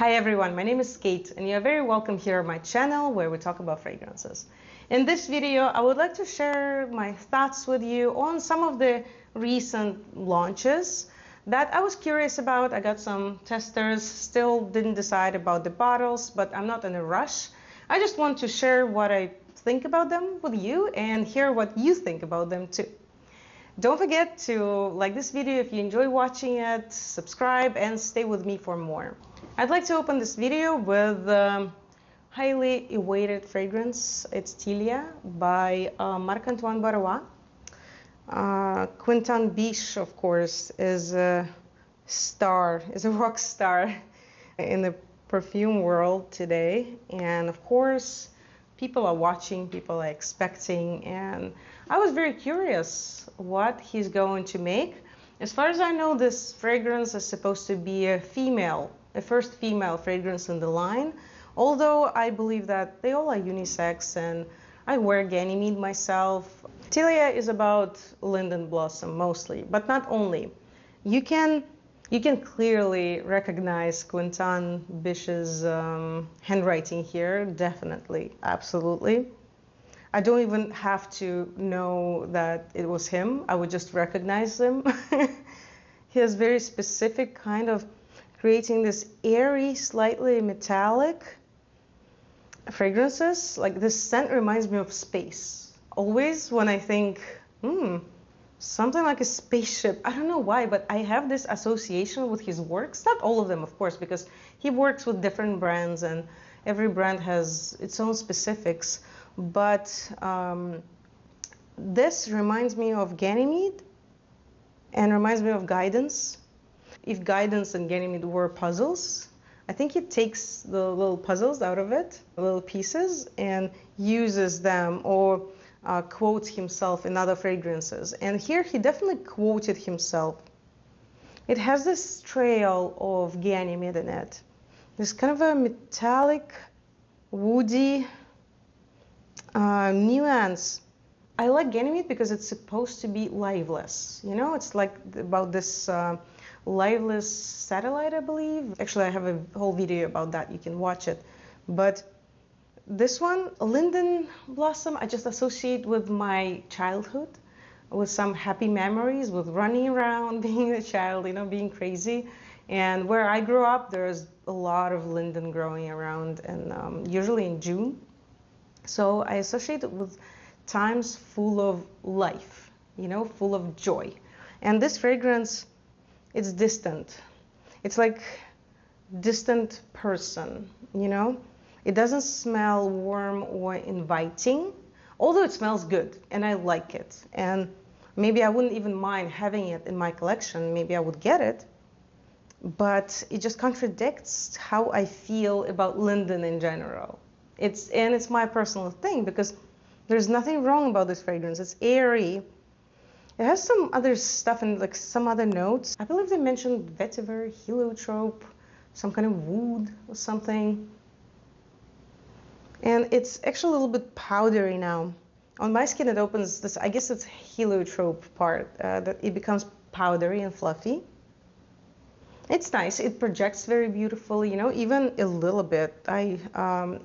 Hi everyone, my name is Kate and you are very welcome here on my channel where we talk about fragrances. In this video, I would like to share my thoughts with you on some of the recent launches that I was curious about. I got some testers, still didn't decide about the bottles, but I'm not in a rush. I just want to share what I think about them with you and hear what you think about them too. Don't forget to like this video if you enjoy watching it, subscribe, and stay with me for more. I'd like to open this video with highly awaited fragrance. It's Tilia by Marc-Antoine Barrois. Quentin Biche, of course, is a star, is a rock star in the perfume world today. And of course, people are watching, people are expecting, and I was very curious what he's going to make. As far as I know, this fragrance is supposed to be a first female fragrance in the line, although I believe that they all are unisex and I wear Ganymede myself. Tilia is about linden blossom mostly, but not only. You can clearly recognize Quentin Biche's handwriting here, definitely, absolutely. I don't even have to know that it was him. I would just recognize him. He has very specific kind of creating this airy, slightly metallic fragrances. Like this scent reminds me of space. Always when I think, something like a spaceship. I don't know why, but I have this association with his works. Not all of them, of course, because he works with different brands and every brand has its own specifics. But this reminds me of Ganymede and reminds me of Guidance. If Guidance and Ganymede were puzzles, I think he takes the little puzzles out of it, little pieces, and uses them or quotes himself in other fragrances. And here he definitely quoted himself. It has this trail of Ganymede in it. This kind of a metallic, woody nuance. I like Ganymede because it's supposed to be liveless. You know, it's like about this liveless satellite, I believe. Actually, I have a whole video about that. You can watch it. But this one, linden blossom, I just associate with my childhood, with some happy memories, with running around, being a child, you know, being crazy. And where I grew up, there's a lot of linden growing around, and usually in June. So I associate it with times full of life, you know, full of joy. And this fragrance, it's distant. It's like distant person, you know? It doesn't smell warm or inviting, although it smells good and I like it. And maybe I wouldn't even mind having it in my collection. Maybe I would get it. But it just contradicts how I feel about linden in general. It's my personal thing because there's nothing wrong about this fragrance. It's airy. It has some other stuff and like some other notes. I believe they mentioned vetiver, heliotrope, some kind of wood or something. And it's actually a little bit powdery now. On my skin it opens this, I guess it's heliotrope part, that it becomes powdery and fluffy. It's nice. It projects very beautifully, you know, even a little bit. I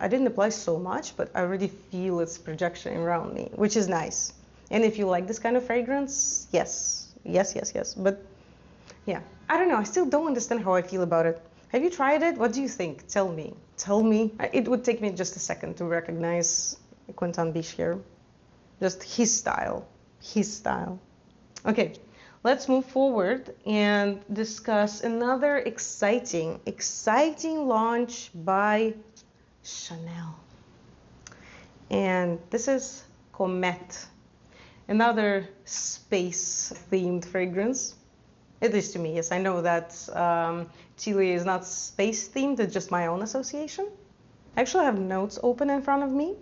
didn't apply so much, but I already feel its projection around me, which is nice. And if you like this kind of fragrance, yes. But yeah, I don't know. I still don't understand how I feel about it. Have you tried it? What do you think? Tell me. Tell me. It would take me just a second to recognize Quentin Biche here. Just his style. His style. Okay. Let's move forward and discuss another exciting launch by Chanel. And this is Comete, another space-themed fragrance. At least to me, yes. I know that Tilia is not space-themed, it's just my own association. I actually have notes open in front of me.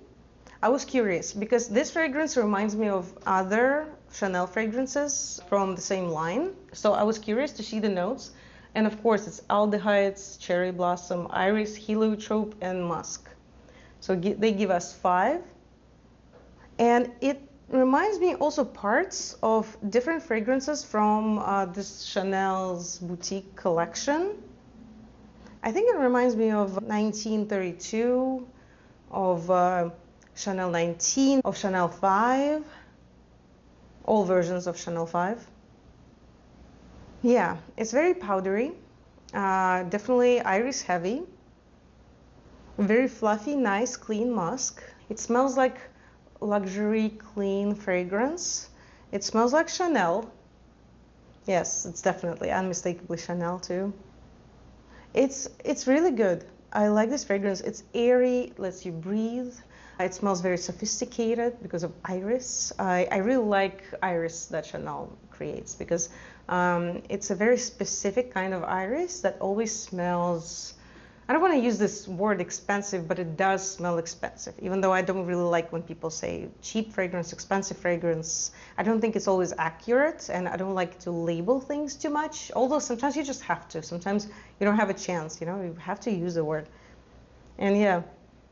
I was curious because this fragrance reminds me of other Chanel fragrances from the same line. So I was curious to see the notes. And of course, it's aldehydes, cherry blossom, iris, heliotrope, and musk. So they give us 5. And it reminds me also parts of different fragrances from this Chanel's boutique collection. I think it reminds me of 1932, of Chanel 19, of Chanel 5, all versions of Chanel 5. Yeah, it's very powdery, definitely iris heavy, very fluffy, nice, clean musk. It smells like luxury, clean fragrance. It smells like Chanel. Yes, it's definitely unmistakably Chanel too. It's really good. I like this fragrance. It's airy, lets you breathe. It smells very sophisticated because of iris. I really like iris that Chanel creates because it's a very specific kind of iris that always smells, I don't want to use this word expensive, but it does smell expensive, even though I don't really like when people say cheap fragrance, expensive fragrance. I don't think it's always accurate, and I don't like to label things too much, although sometimes you just have to. Sometimes you don't have a chance, you know, you have to use the word. And yeah,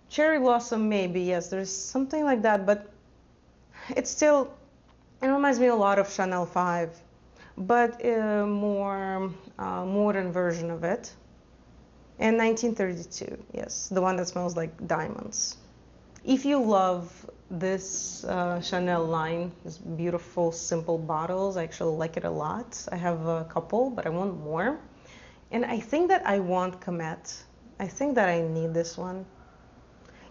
cherry blossom maybe, yes, there's something like that, but it's still, it reminds me a lot of Chanel 5, but a more modern version of it. And 1932, yes, the one that smells like diamonds. If you love this Chanel line, these beautiful, simple bottles, I actually like it a lot. I have a couple, but I want more. And I think that I want Comete. I think that I need this one.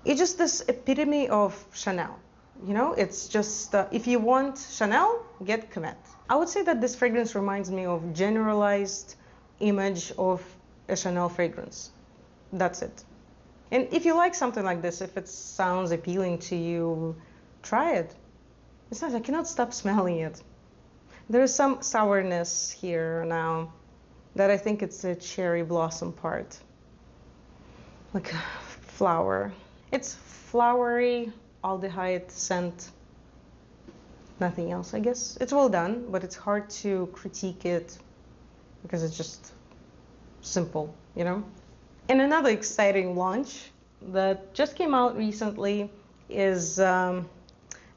It's just this epitome of Chanel. You know, it's just, if you want Chanel, get Comete. I would say that this fragrance reminds me of generalized image of a Chanel fragrance. That's it. And if you like something like this, if it sounds appealing to you, try it. It's nice. I cannot stop smelling it. There's some sourness here now that I think it's a cherry blossom part. Like a flower. It's flowery, aldehyde scent. Nothing else, I guess. It's well done, but it's hard to critique it because it's just simple, you know? And another exciting launch that just came out recently is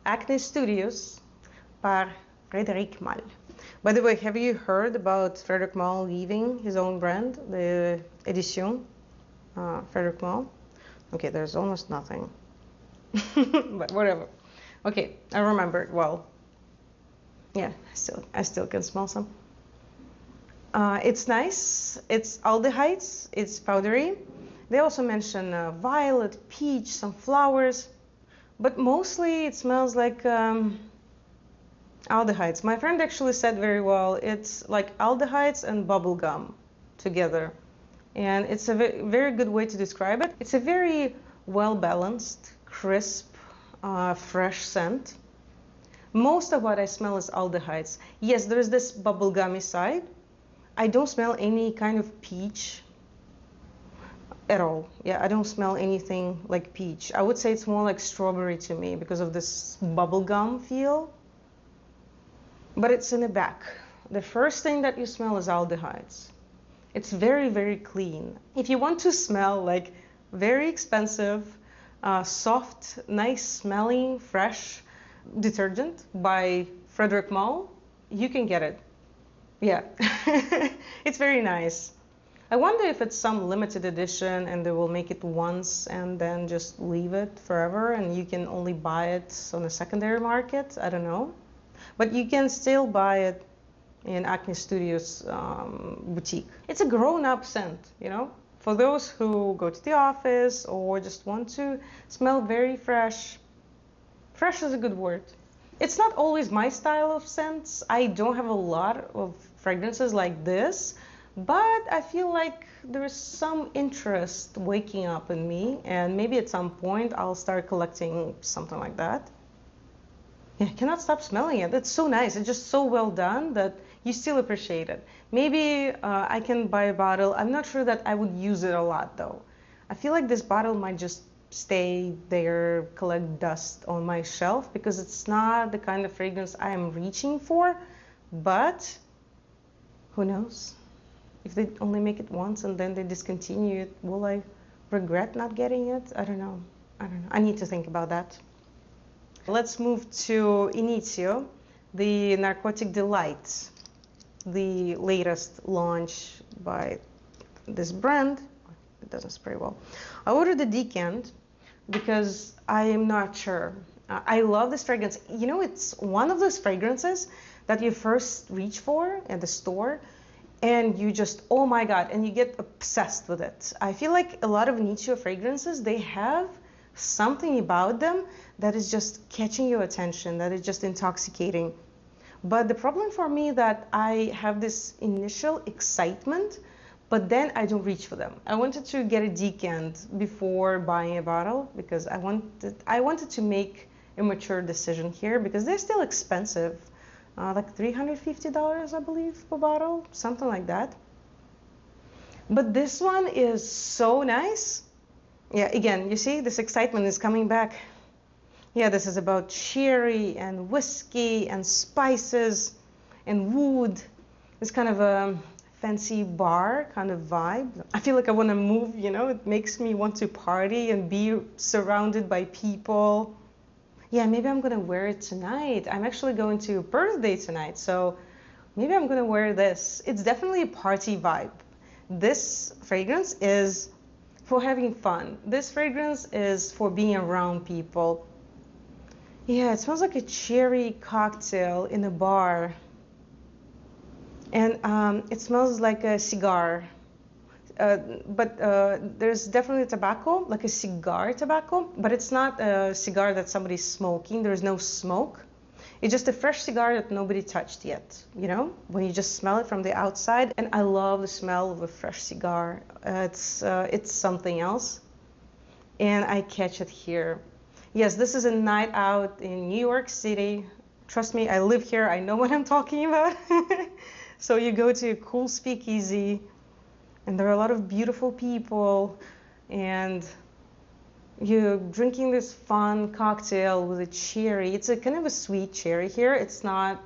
Acnestudios by Frederic Malle. By the way, have you heard about Frederic Malle leaving his own brand, the Initio Frederic Malle? Okay, there's almost nothing, but whatever. Okay, I remember it well. Yeah, I still can smell some. It's nice. It's aldehydes. It's powdery. They also mention violet, peach, some flowers, but mostly it smells like aldehydes. My friend actually said very well, it's like aldehydes and bubble gum together. And it's a very good way to describe it. It's a very well-balanced, crisp, fresh scent. Most of what I smell is aldehydes. Yes, there is this bubblegummy side. I don't smell any kind of peach at all. Yeah, I don't smell anything like peach. I would say it's more like strawberry to me because of this bubblegum feel. But it's in the back. The first thing that you smell is aldehydes. It's very, very clean. If you want to smell like very expensive, soft, nice smelling, fresh detergent by Frederic Malle, you can get it. Yeah, it's very nice. I wonder if it's some limited edition and they will make it once and then just leave it forever and you can only buy it on the secondary market. I don't know. But you can still buy it in Acnestudios boutique. It's a grown-up scent, you know, for those who go to the office or just want to smell very fresh. Fresh is a good word. It's not always my style of scents. I don't have a lot of fragrances like this, but I feel like there's some interest waking up in me, and maybe at some point I'll start collecting something like that. Yeah, I cannot stop smelling it. It's so nice. It's just so well done that you still appreciate it. Maybe I can buy a bottle. I'm not sure that I would use it a lot though. I feel like this bottle might just stay there, collect dust on my shelf because it's not the kind of fragrance I am reaching for, but who knows? If they only make it once and then they discontinue it, will I regret not getting it? I don't know. I need to think about that. Let's move to Initio, the Narcotic Delight, the latest launch by this brand, it doesn't spray well. I ordered the decant because I am not sure. I love this fragrance. You know, it's one of those fragrances that you first reach for at the store and you just, oh my God, and you get obsessed with it. I feel like a lot of Initio fragrances, they have something about them that is just catching your attention, that is just intoxicating. But the problem for me that I have this initial excitement, but then I don't reach for them. I wanted to get a decant before buying a bottle because I wanted to make a mature decision here because they're still expensive. Like $350, I believe, per bottle, something like that. But this one is so nice. Yeah, again, you see, this excitement is coming back. Yeah, this is about cherry and whiskey and spices and wood. It's kind of a fancy bar kind of vibe. I feel like I want to move, you know, it makes me want to party and be surrounded by people. Yeah, maybe I'm gonna wear it tonight. I'm actually going to a birthday tonight, so maybe I'm gonna wear this. It's definitely a party vibe. This fragrance is for having fun. This fragrance is for being around people. Yeah, it smells like a cherry cocktail in a bar. And it smells like a cigar. But there's definitely tobacco, like a cigar tobacco, but it's not a cigar that somebody's smoking. There's no smoke. It's just a fresh cigar that nobody touched yet, you know, when you just smell it from the outside. And I love the smell of a fresh cigar. It's something else. And I catch it here. Yes, this is a night out in New York City. Trust me, I live here. I know what I'm talking about. So you go to a cool speakeasy, and there are a lot of beautiful people, and you're drinking this fun cocktail with a cherry. It's a kind of a sweet cherry here. It's not,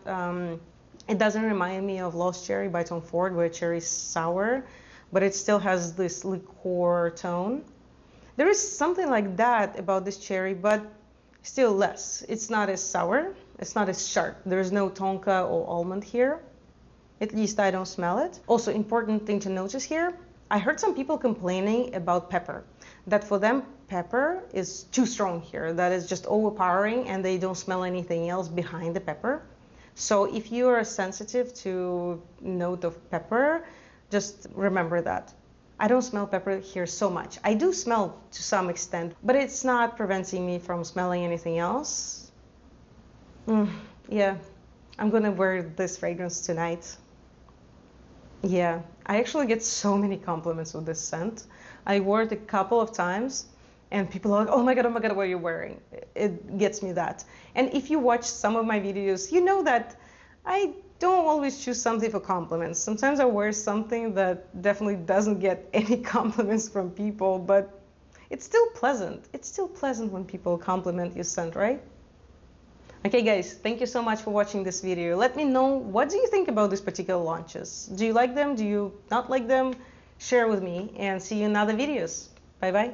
it doesn't remind me of Lost Cherry by Tom Ford, where cherry is sour, but it still has this liqueur tone. There is something like that about this cherry, but still less. It's not as sour. It's not as sharp. There's no tonka or almond here. At least I don't smell it. Also, important thing to notice here, I heard some people complaining about pepper, that for them pepper is too strong here, that is just overpowering and they don't smell anything else behind the pepper. So if you are sensitive to note of pepper, just remember that. I don't smell pepper here so much. I do smell to some extent, but it's not preventing me from smelling anything else. Yeah, I'm gonna wear this fragrance tonight. Yeah, I actually get so many compliments with this scent. I wore it a couple of times and people are like, oh my God, what are you wearing? It gets me that. And if you watch some of my videos, you know that I don't always choose something for compliments. Sometimes I wear something that definitely doesn't get any compliments from people, but it's still pleasant. It's still pleasant when people compliment your scent, right? Okay guys, thank you so much for watching this video. Let me know, what do you think about these particular launches? Do you like them? Do you not like them? Share with me and see you in other videos. Bye bye.